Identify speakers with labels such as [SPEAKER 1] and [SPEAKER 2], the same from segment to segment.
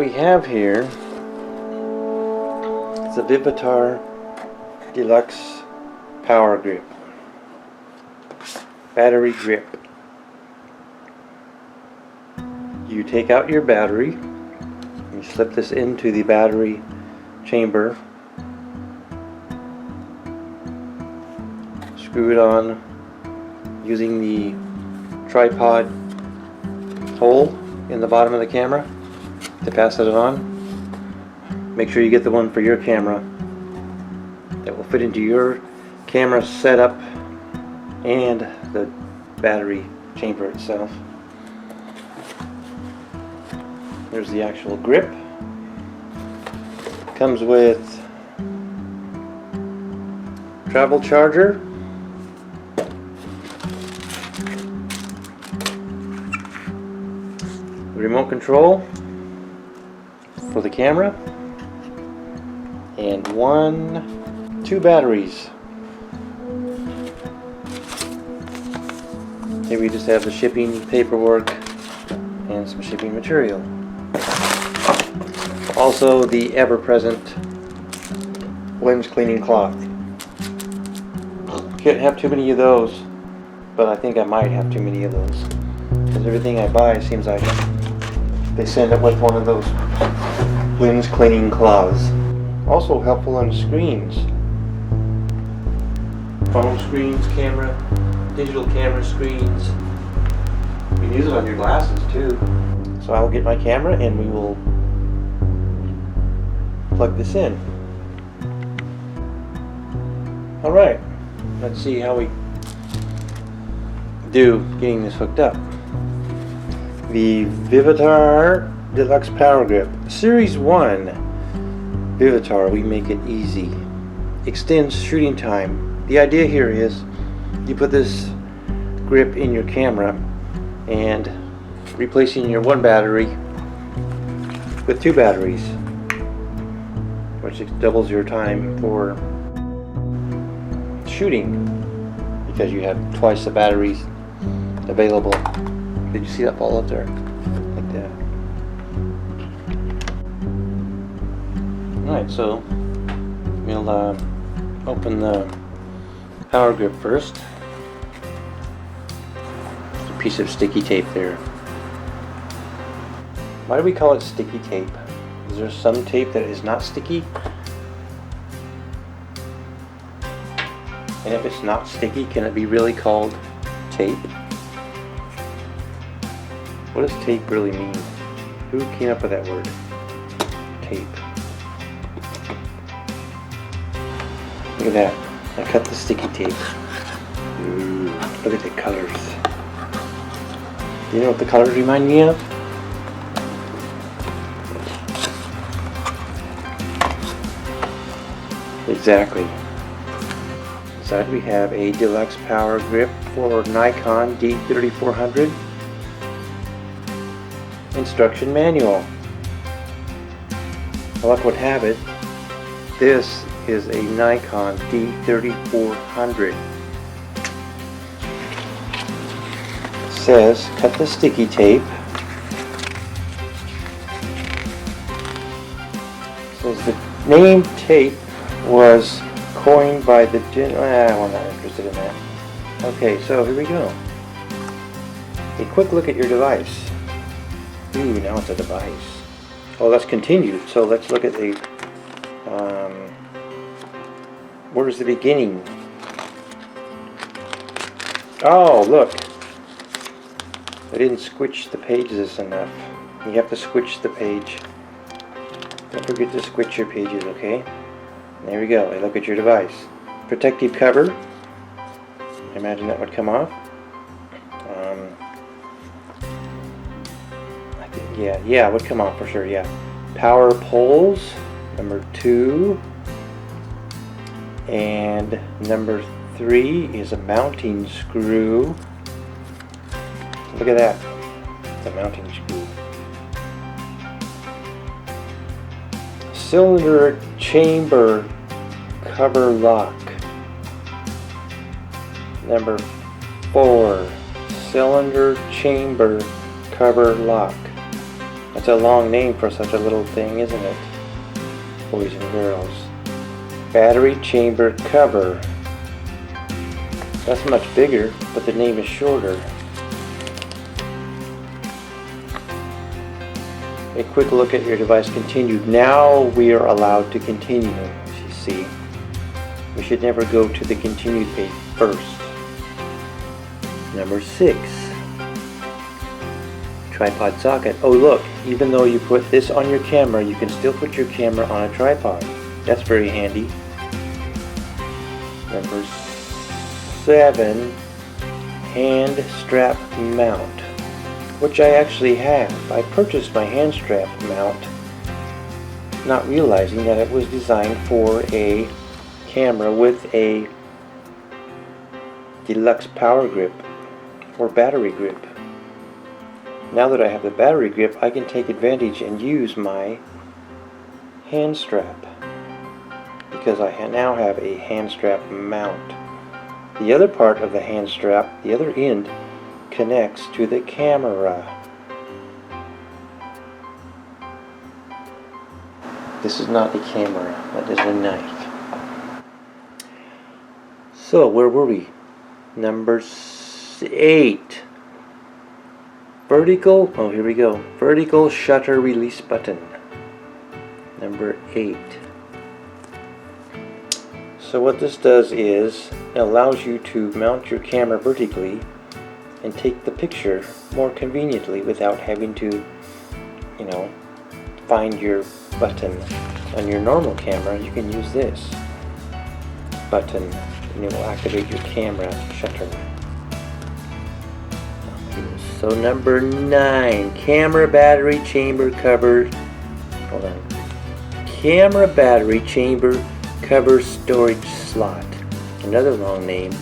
[SPEAKER 1] we have here is the Vivitar Deluxe Power Grip. Battery grip. You take out your battery, you slip this into the battery chamber, screw it on using the tripod hole in the bottom of the camera to pass it on. Make sure you get the one for your camera that will fit into your camera setup and the battery chamber itself. There's the actual grip. Comes with travel charger, remote control for the camera, and two batteries. Here we just have the shipping paperwork and some shipping material. Also the ever-present lens cleaning cloth. Can't have too many of those, but I think I might have too many of those, because everything I buy seems like they send it with one of those lens cleaning cloths. Also helpful on screens. Phone screens, digital camera screens. You can use it on your glasses too. So I'll get my camera and we will plug this in. Alright, let's see how we do getting this hooked up. The Vivitar Deluxe Power Grip. Series 1 Vivitar, we make it easy. Extends shooting time. The idea here is you put this grip in your camera and replacing your one battery with two batteries, which doubles your time for shooting because you have twice the batteries available. Did you see that fall up there? Like that. Alright, so we'll open the power grip first. There's a piece of sticky tape there. Why do we call it sticky tape? Is there some tape that is not sticky? And if it's not sticky, can it be really called tape? What does tape really mean? Who came up with that word? Tape. Look at that. I cut the sticky tape. Ooh, look at the colors. You know what the colors remind me of? Exactly. Inside we have a deluxe power grip for Nikon D3400. Instruction manual. Luck would have it, this is a Nikon D3400. It says cut the sticky tape. It says the name tape was coined by the we're not interested in that. Okay, so here we go. A quick look at your device. Ooh, now it's a device. Oh, that's continued. So let's look at the where's the beginning? Oh, look. I didn't switch the pages enough. You have to switch the page. Don't forget to switch your pages, okay? There we go. I look at your device. Protective cover. I imagine that would come off. Yeah, it would come off for sure, yeah. Power poles, number 2. And number 3 is a mounting screw. Look at that. It's a mounting screw. Cylinder chamber cover lock. Number 4. Cylinder chamber cover lock. That's just a long name for such a little thing, isn't it? Boys and girls. Battery chamber cover. That's much bigger, but the name is shorter. A quick look at your device continued. Now we are allowed to continue, as you see. We should never go to the continued page first. Number 6. Tripod socket. Oh look, even though you put this on your camera, you can still put your camera on a tripod. That's very handy. Number 7. Hand strap mount, which I actually have. I purchased my hand strap mount not realizing that it was designed for a camera with a deluxe power grip or battery grip. Now that I have the battery grip, I can take advantage and use my hand strap because I now have a hand strap mount. The other part of the hand strap, the other end, connects to the camera. This is not a camera, that is a knife. So where were we? Number 8. Vertical, oh here we go. Vertical shutter release button. Number 8. So what this does is it allows you to mount your camera vertically and take the picture more conveniently without having to, find your button. On your normal camera, you can use this button and it will activate your camera shutter. So number 9, camera battery chamber cover. Hold on. Camera battery chamber cover storage slot. Another long name.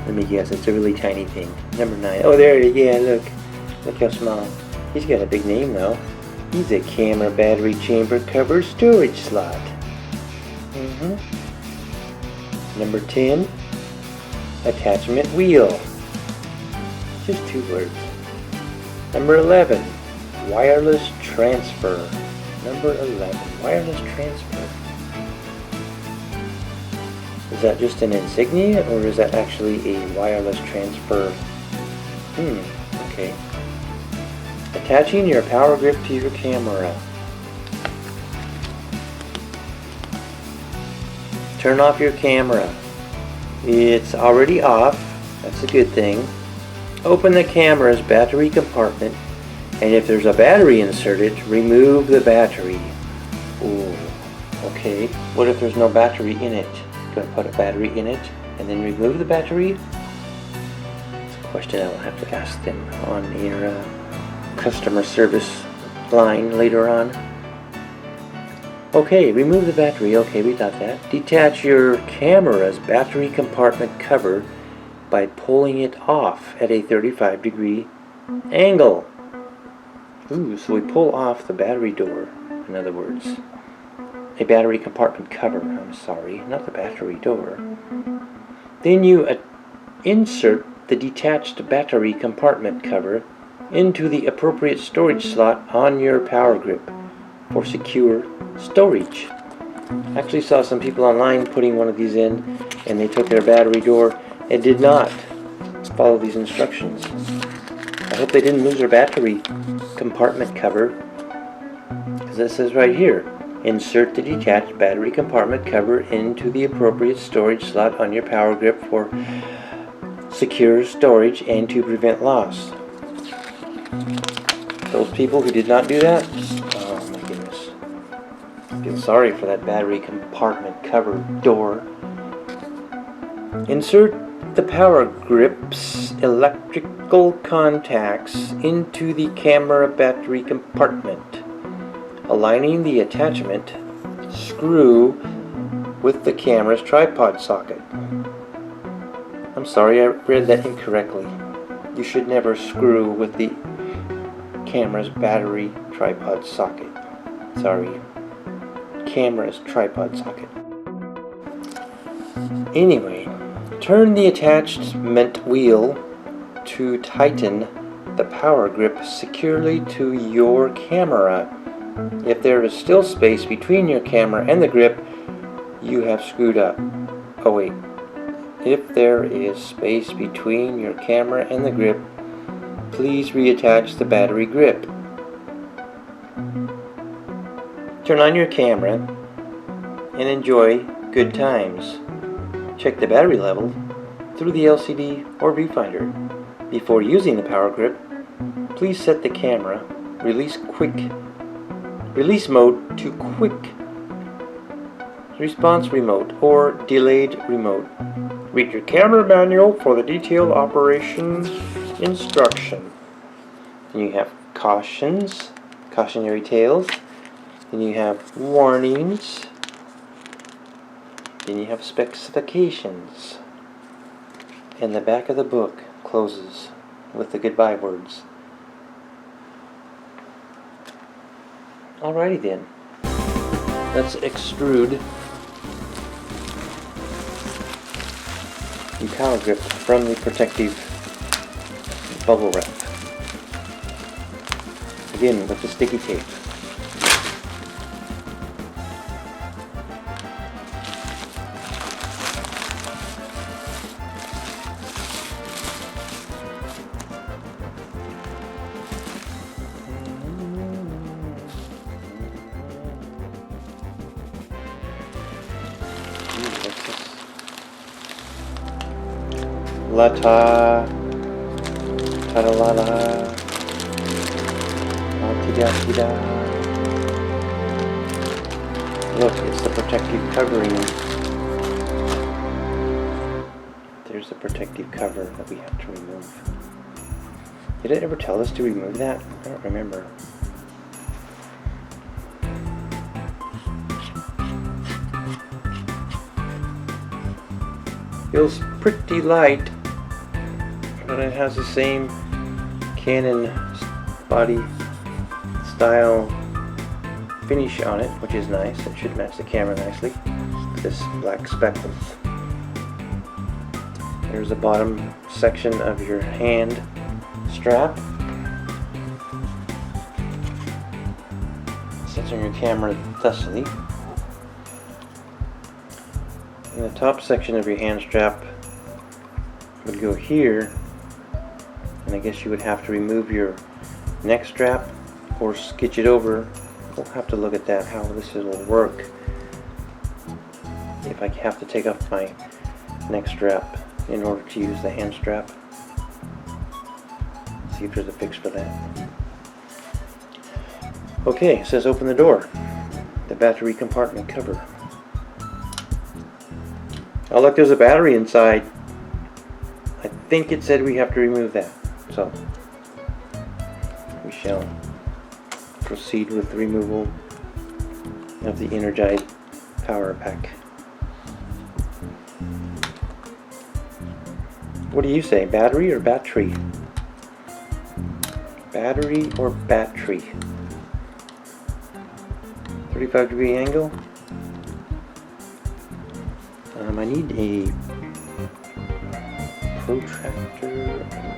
[SPEAKER 1] Let me guess, it's a really tiny thing. Number 9. Oh, there it is. Yeah, look. Look how small. He's got a big name though. He's a camera battery chamber cover storage slot. Number 10. Attachment wheel. Just 2 words. Number 11. Wireless transfer. Number 11. Wireless transfer. Is that just an insignia, or is that actually a wireless transfer? Okay. Attaching your power grip to your camera. Turn off your camera. It's already off. That's a good thing. Open the camera's battery compartment, and if there's a battery inserted, remove the battery. Ooh, okay. What if there's no battery in it? Going to put a battery in it and then remove the battery? It's a question I'll have to ask them on your customer service line later on. Okay, remove the battery. Okay, we got that. Detach your camera's battery compartment cover by pulling it off at a 35-degree angle. Ooh, so we pull off the battery door, in other words. A battery compartment cover, I'm sorry, not the battery door. Then you insert the detached battery compartment cover into the appropriate storage slot on your power grip for secure storage. I actually saw some people online putting one of these in, and they took their battery door and did not follow these instructions. I hope they didn't lose their battery compartment cover, because it says right here, insert the detached battery compartment cover into the appropriate storage slot on your power grip for secure storage and to prevent loss. Those people who did not do that, oh my goodness. I feel sorry for that battery compartment cover door. Insert the power grip's electrical contacts into the camera battery compartment, aligning the attachment screw with the camera's tripod socket. I'm sorry, I read that incorrectly. You should never screw with the camera's battery tripod socket. Sorry. Camera's tripod socket. Anyway, turn the attachment wheel to tighten the power grip securely to your camera. If there is still space between your camera and the grip, you have screwed up. Oh wait. If there is space between your camera and the grip, please reattach the battery grip. Turn on your camera and enjoy good times. Check the battery level through the LCD or viewfinder. Before using the power grip, please set the camera release mode to quick response remote or delayed remote. Read your camera manual for the detailed operation instruction. Then you have cautionary tales. Then you have warnings. Then you have specifications. And the back of the book closes with the goodbye words. Alrighty then. Let's extrude the power grip from the protective bubble wrap. Again with the sticky tape. La-ta, ta-da-la-la, la-ti-da-ti-da. Look, it's the protective covering. There's the protective cover that we have to remove. Did it ever tell us to remove that? I don't remember. Feels pretty light, but it has the same Canon body style finish on it, which is nice. It should match the camera nicely. This black speckles. There's the bottom section of your hand strap. Sits on your camera thusly. And the top section of your hand strap would go here, and I guess you would have to remove your neck strap or sketch it over. We'll have to look at that, how this will work if I have to take off my neck strap in order to use the hand strap. See if there's a fix for that. Okay, it says open the door, the battery compartment cover. Oh look, there's a battery inside. I think it said we have to remove that. So, we shall proceed with the removal of the energized power pack. What do you say, battery or battery? Battery or battery? 35-degree angle. I need a protractor.